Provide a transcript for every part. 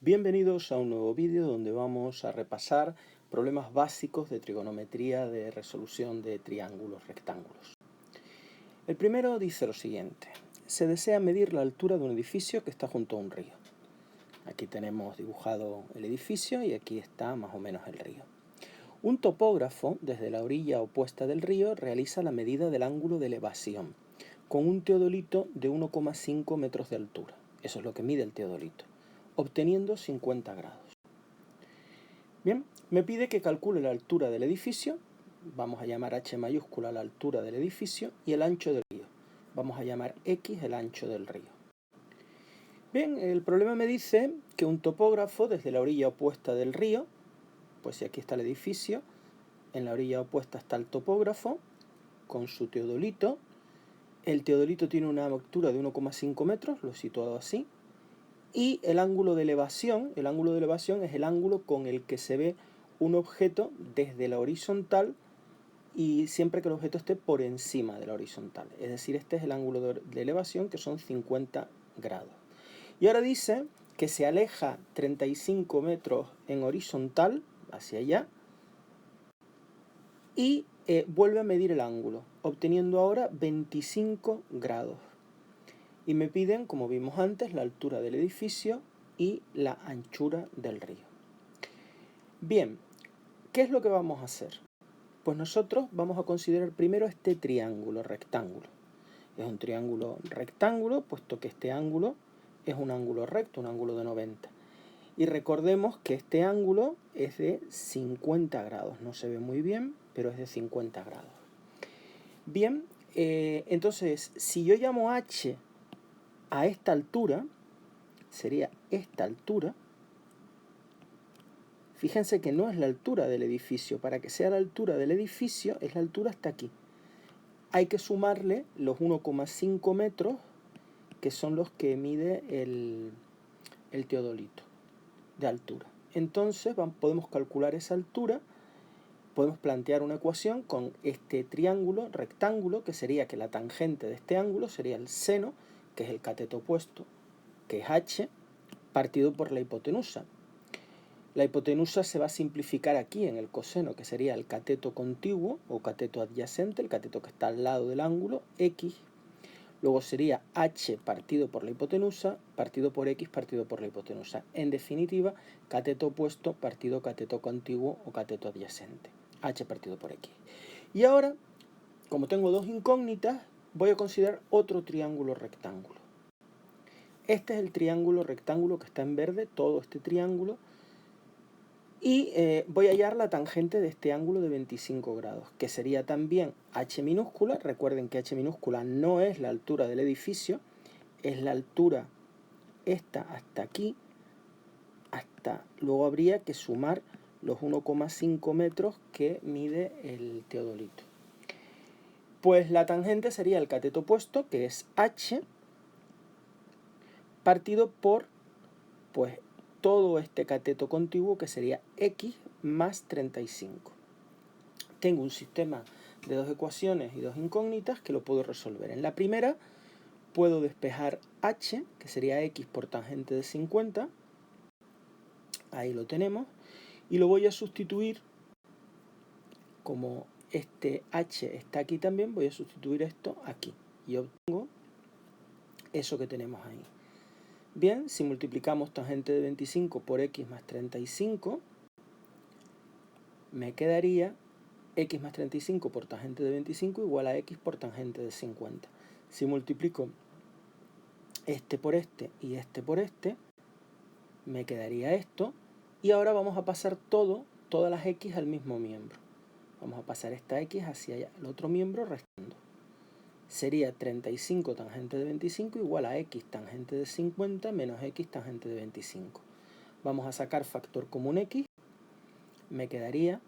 Bienvenidos a un nuevo vídeo donde vamos a repasar problemas básicos de trigonometría de resolución de triángulos rectángulos. El primero dice lo siguiente: se desea medir la altura de un edificio que está junto a un río. Aquí tenemos dibujado el edificio y aquí está más o menos el río. Un topógrafo desde la orilla opuesta del río realiza la medida del ángulo de elevación con un teodolito de 1,5 metros de altura. Eso es lo que mide el teodolito, obteniendo 50 grados. Bien, me pide que calcule la altura del edificio, vamos a llamar h mayúscula la altura del edificio, y el ancho del río, vamos a llamar x el ancho del río. Bien, el problema me dice que un topógrafo desde la orilla opuesta del río, pues si aquí está el edificio, en la orilla opuesta está el topógrafo con su teodolito. El teodolito tiene una altura de 1,5 metros, lo he situado así. Y el ángulo de elevación es el ángulo con el que se ve un objeto desde la horizontal y siempre que el objeto esté por encima de la horizontal. Es decir, este es el ángulo de elevación, que son 50 grados. Y ahora dice que se aleja 35 metros en horizontal, hacia allá, y vuelve a medir el ángulo, obteniendo ahora 25 grados. Y me piden, como vimos antes, la altura del edificio y la anchura del río. Bien, ¿qué es lo que vamos a hacer? Pues nosotros vamos a considerar primero este triángulo rectángulo. Es un triángulo rectángulo, puesto que este ángulo es un ángulo recto, un ángulo de 90. Y recordemos que este ángulo es de 50 grados. No se ve muy bien, pero es de 50 grados. Bien, entonces, si yo llamo h a esta altura, sería esta altura. Fíjense que no es la altura del edificio. Para que sea la altura del edificio, es la altura hasta aquí. Hay que sumarle los 1,5 metros, que son los que mide el teodolito de altura. Entonces podemos calcular esa altura. Podemos plantear una ecuación con este triángulo rectángulo, que sería que la tangente de este ángulo sería el seno, que es el cateto opuesto, que es h, partido por la hipotenusa. La hipotenusa se va a simplificar aquí en el coseno, que sería el cateto contiguo o cateto adyacente, el cateto que está al lado del ángulo, x. Luego sería h partido por la hipotenusa, partido por x, partido por la hipotenusa. En definitiva, cateto opuesto partido cateto contiguo o cateto adyacente, h partido por x. Y ahora, como tengo dos incógnitas, voy a considerar otro triángulo rectángulo. Este es el triángulo rectángulo que está en verde, todo este triángulo. Y voy a hallar la tangente de este ángulo de 25 grados, que sería también h minúscula. Recuerden que h minúscula no es la altura del edificio, es la altura esta hasta aquí, luego habría que sumar los 1,5 metros que mide el teodolito. Pues la tangente sería el cateto opuesto, que es h, partido por, pues, todo este cateto contiguo, que sería x más 35. Tengo un sistema de dos ecuaciones y dos incógnitas que lo puedo resolver. En la primera puedo despejar h, que sería x por tangente de 50. Ahí lo tenemos. Y lo voy a sustituir, como este h está aquí también, voy a sustituir esto aquí. Y obtengo eso que tenemos ahí. Bien, si multiplicamos tangente de 25 por x más 35, me quedaría x más 35 por tangente de 25 igual a x por tangente de 50. Si multiplico este por este y este por este, me quedaría esto. Y ahora vamos a pasar todas las x al mismo miembro. Vamos a pasar esta x hacia allá, el otro miembro restando. Sería 35 tangente de 25 igual a x tangente de 50 menos x tangente de 25. Vamos a sacar factor común x. Me quedaría,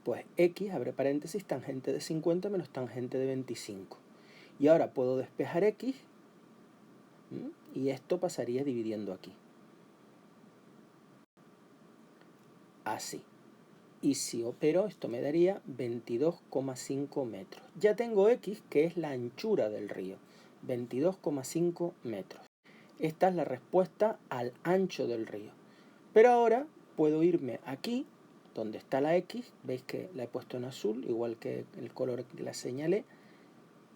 pues, x, abre paréntesis, tangente de 50 menos tangente de 25. Y ahora puedo despejar x, y esto pasaría dividiendo aquí. Así. Y si opero, esto me daría 22,5 metros. Ya tengo x, que es la anchura del río, 22,5 metros. esta es la respuesta al ancho del río. Pero ahora puedo irme aquí, donde está la X, veis que la he puesto en azul, igual que el color que la señalé,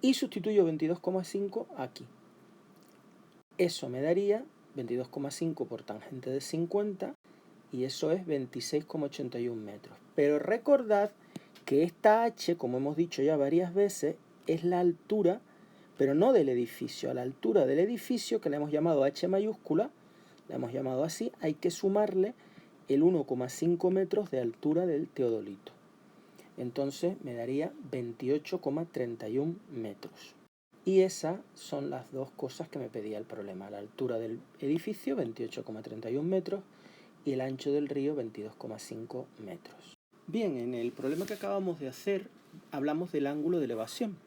y sustituyo 22,5 aquí. Eso me daría 22,5 por tangente de 50, y eso es 26,81 metros. Pero recordad que esta H, como hemos dicho ya varias veces, es la altura, pero no del edificio. A la altura del edificio, que le hemos llamado H mayúscula, la hemos llamado así, hay que sumarle el 1,5 metros de altura del teodolito. Entonces me daría 28,31 metros. Y esas son las dos cosas que me pedía el problema. La altura del edificio, 28,31 metros, y el ancho del río, 22,5 metros. Bien, en el problema que acabamos de hacer, hablamos del ángulo de elevación.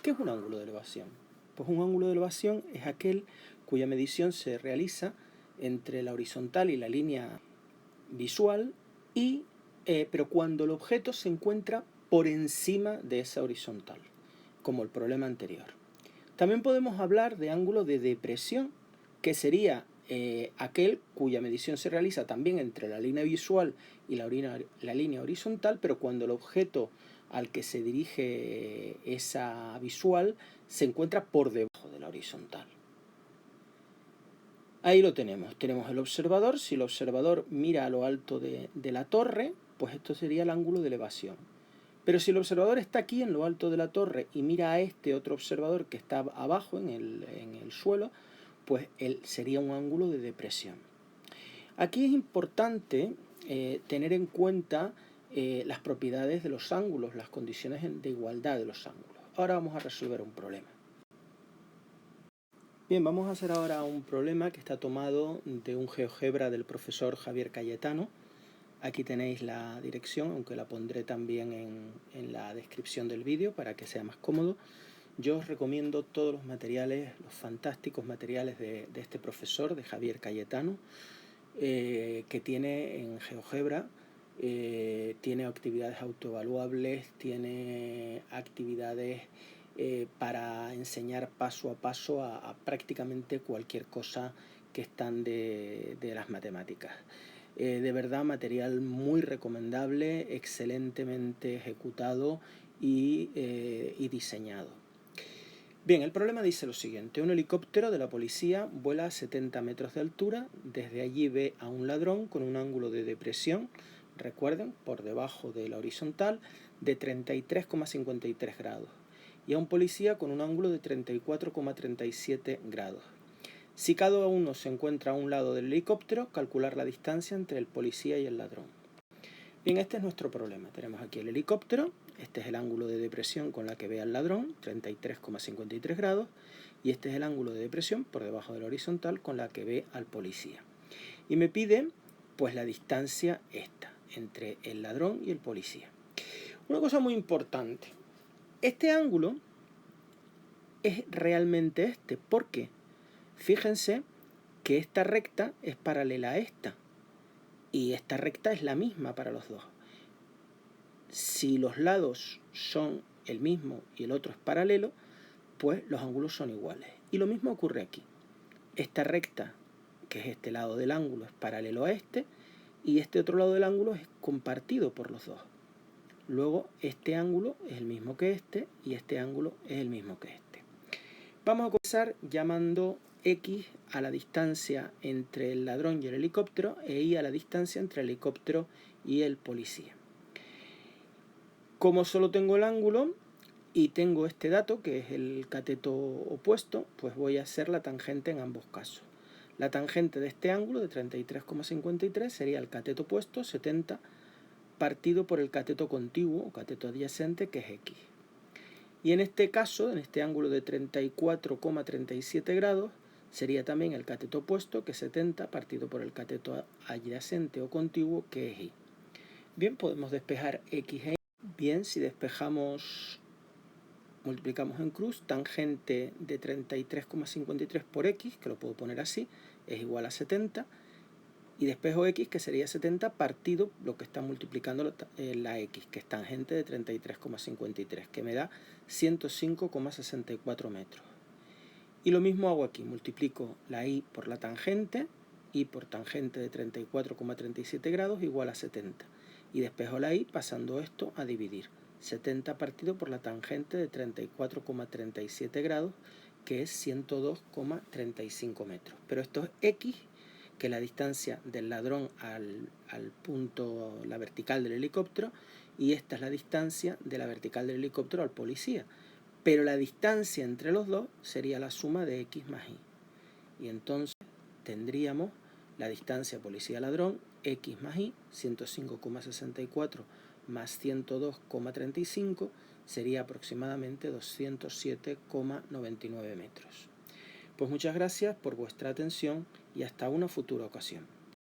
¿Qué es un ángulo de elevación? Pues un ángulo de elevación es aquel cuya medición se realiza entre la horizontal y la línea visual, pero cuando el objeto se encuentra por encima de esa horizontal, como el problema anterior. También podemos hablar de ángulo de depresión, que sería aquel cuya medición se realiza también entre la línea visual y la línea horizontal, pero cuando el objeto al que se dirige esa visual se encuentra por debajo de la horizontal. Ahí lo tenemos. Tenemos el observador. Si el observador mira a lo alto de la torre, pues esto sería el ángulo de elevación. Pero si el observador está aquí en lo alto de la torre y mira a este otro observador que está abajo en el suelo, pues sería un ángulo de depresión. Aquí es importante tener en cuenta las propiedades de los ángulos, las condiciones de igualdad de los ángulos. Ahora vamos a resolver un problema. Bien, vamos a hacer ahora un problema que está tomado de un GeoGebra del profesor Javier Cayetano. Aquí tenéis la dirección, aunque la pondré también en la descripción del vídeo para que sea más cómodo. Yo os recomiendo todos los materiales, los fantásticos materiales de este profesor, de Javier Cayetano, que tiene en GeoGebra. Tiene actividades autoevaluables, tiene actividades para enseñar paso a paso a prácticamente cualquier cosa que están de las matemáticas. De verdad, material muy recomendable, excelentemente ejecutado y diseñado. Bien, el problema dice lo siguiente. Un helicóptero de la policía vuela a 70 metros de altura. Desde allí ve a un ladrón con un ángulo de depresión, recuerden, por debajo de la horizontal, de 33,53 grados. Y a un policía con un ángulo de 34,37 grados. Si cada uno se encuentra a un lado del helicóptero, calcular la distancia entre el policía y el ladrón. Bien, este es nuestro problema. Tenemos aquí el helicóptero, este es el ángulo de depresión con la que ve al ladrón, 33,53 grados, y este es el ángulo de depresión por debajo de la horizontal con la que ve al policía. Y me pide, pues, la distancia esta, entre el ladrón y el policía. Una cosa muy importante, este ángulo es realmente este. ¿Por qué? Fíjense que esta recta es paralela a esta, y esta recta es la misma para los dos. Si los lados son el mismo y el otro es paralelo, pues los ángulos son iguales. Y lo mismo ocurre aquí. Esta recta, que es este lado del ángulo, es paralelo a este, y este otro lado del ángulo es compartido por los dos. Luego, este ángulo es el mismo que este, y este ángulo es el mismo que este. Vamos a comenzar llamando X a la distancia entre el ladrón y el helicóptero, e Y a la distancia entre el helicóptero y el policía. Como solo tengo el ángulo y tengo este dato, que es el cateto opuesto, pues voy a hacer la tangente en ambos casos. La tangente de este ángulo de 33,53 sería el cateto opuesto, 70, partido por el cateto contiguo o cateto adyacente, que es X. Y en este caso, en este ángulo de 34,37 grados, sería también el cateto opuesto, que es 70, partido por el cateto adyacente o contiguo, que es Y. Bien, podemos despejar X e Y. Bien, si despejamos, multiplicamos en cruz, tangente de 33,53 por X, que lo puedo poner así, es igual a 70, y despejo X, que sería 70, partido lo que está multiplicando la X, que es tangente de 33,53, que me da 105,64 metros. Y lo mismo hago aquí, multiplico la y por la tangente, y por tangente de 34,37 grados igual a 70. Y despejo la y pasando esto a dividir. 70 partido por la tangente de 34,37 grados, que es 102,35 metros. Pero esto es x, que es la distancia del ladrón al punto, la vertical del helicóptero, y esta es la distancia de la vertical del helicóptero al policía. Pero la distancia entre los dos sería la suma de x más y. Y entonces tendríamos la distancia policía-ladrón, x más y, 105,64 más 102,35, sería aproximadamente 207,99 metros. Pues muchas gracias por vuestra atención y hasta una futura ocasión.